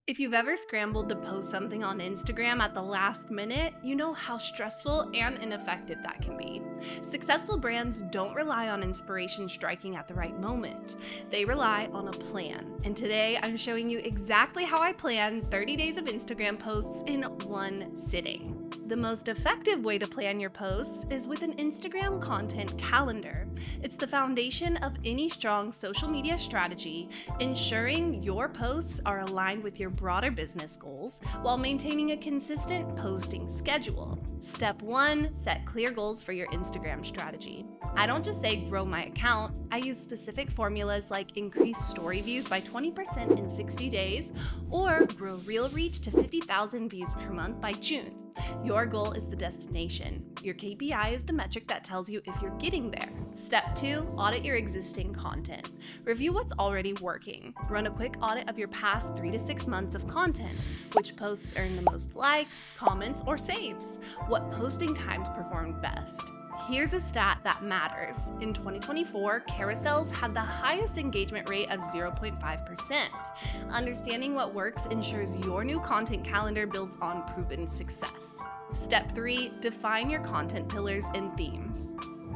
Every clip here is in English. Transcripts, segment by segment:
If you've ever scrambled to post something on Instagram at the last minute, you know how stressful and ineffective that can be. Successful brands don't rely on inspiration striking at the right moment. They rely on a plan. And today I'm showing you exactly how I plan 30 days of Instagram posts in one sitting. The most effective way to plan your posts is with an Instagram content calendar. It's the foundation of any strong social media strategy, ensuring your posts are aligned with your broader business goals while maintaining a consistent posting schedule. Step 1, set clear goals for your Instagram strategy. I don't just say grow my account. I use specific formulas like increase story views by 20% in 60 days or grow reel reach to 50,000 views per month by June. Your goal is the destination. Your KPI is the metric that tells you if you're getting there. Step 2, audit your existing content. Review what's already working. Run a quick audit of your past 3 to 6 months of content. Which posts earn the most likes, comments, or saves? What posting times performed best? Here's a stat that matters. In 2024, carousels had the highest engagement rate of 0.5%. Understanding what works ensures your new content calendar builds on proven success. Step 3, define your content pillars and themes.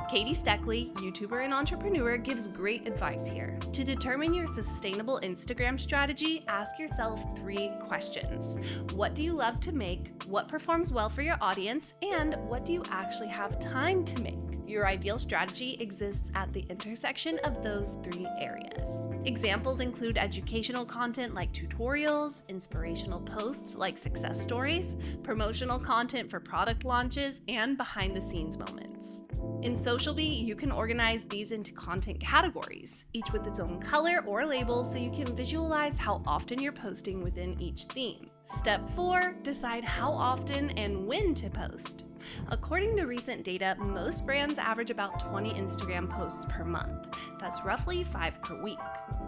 Katie Steckley, YouTuber and entrepreneur, gives great advice here. To determine your sustainable Instagram strategy, ask yourself 3 questions. What do you love to make? What performs well for your audience? And what do you actually have time to make? Your ideal strategy exists at the intersection of those 3 areas. Examples include educational content like tutorials, inspirational posts like success stories, promotional content for product launches, and behind-the-scenes moments. In SocialBee, you can organize these into content categories, each with its own color or label so you can visualize how often you're posting within each theme. Step 4, decide how often and when to post. According to recent data, most brands average about 20 Instagram posts per month. That's roughly 5 per week.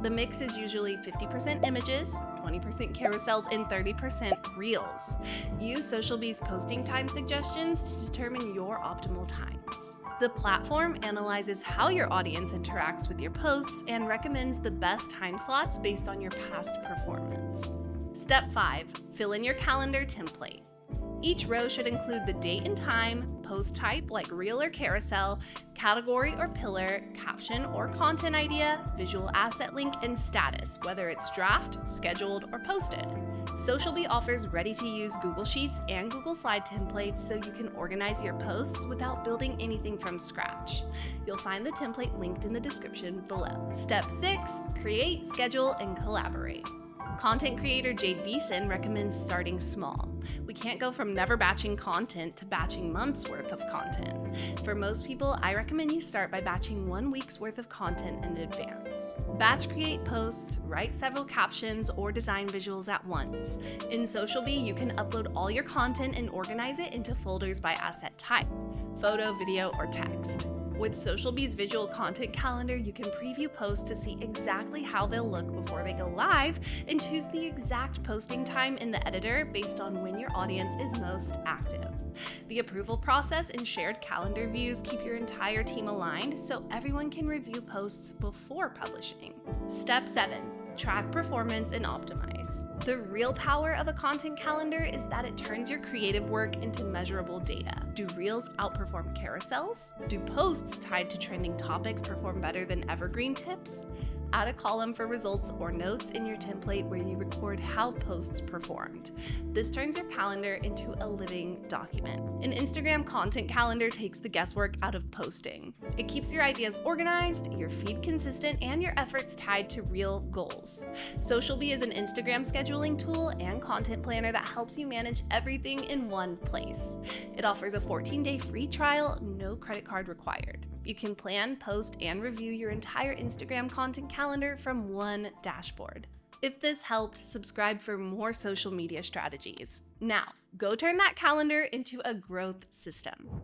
The mix is usually 50% images, 20% carousels, and 30% reels. Use SocialBee's posting time suggestions to determine your optimal times. The platform analyzes how your audience interacts with your posts and recommends the best time slots based on your past performance. Step 5, fill in your calendar template. Each row should include the date and time, post type like reel or carousel, category or pillar, caption or content idea, visual asset link, and status, whether it's draft, scheduled, or posted. SocialBee offers ready-to-use Google Sheets and Google Slide templates so you can organize your posts without building anything from scratch. You'll find the template linked in the description below. Step 6, create, schedule, and collaborate. Content creator Jade Beeson recommends starting small. We can't go from never batching content to batching months worth of content. For most people, I recommend you start by batching 1 week's worth of content in advance. Batch create posts, write several captions, or design visuals at once. In SocialBee, you can upload all your content and organize it into folders by asset type: photo, video, or text. With SocialBee's visual content calendar, you can preview posts to see exactly how they'll look before they go live and choose the exact posting time in the editor based on when your audience is most active. The approval process and shared calendar views keep your entire team aligned so everyone can review posts before publishing. Step 7, track performance and optimize. The real power of a content calendar is that it turns your creative work into measurable data. Do reels outperform carousels? Do posts tied to trending topics perform better than evergreen tips? Add a column for results or notes in your template where you record how posts performed. This turns your calendar into a living document. An Instagram content calendar takes the guesswork out of posting. It keeps your ideas organized, your feed consistent, and your efforts tied to real goals. SocialBee is an Instagram scheduling tool and content planner that helps you manage everything in one place. It offers a 14-day free trial, no credit card required. You can plan, post, and review your entire Instagram content calendar from one dashboard. If this helped, subscribe for more social media strategies. Now, go turn that calendar into a growth system.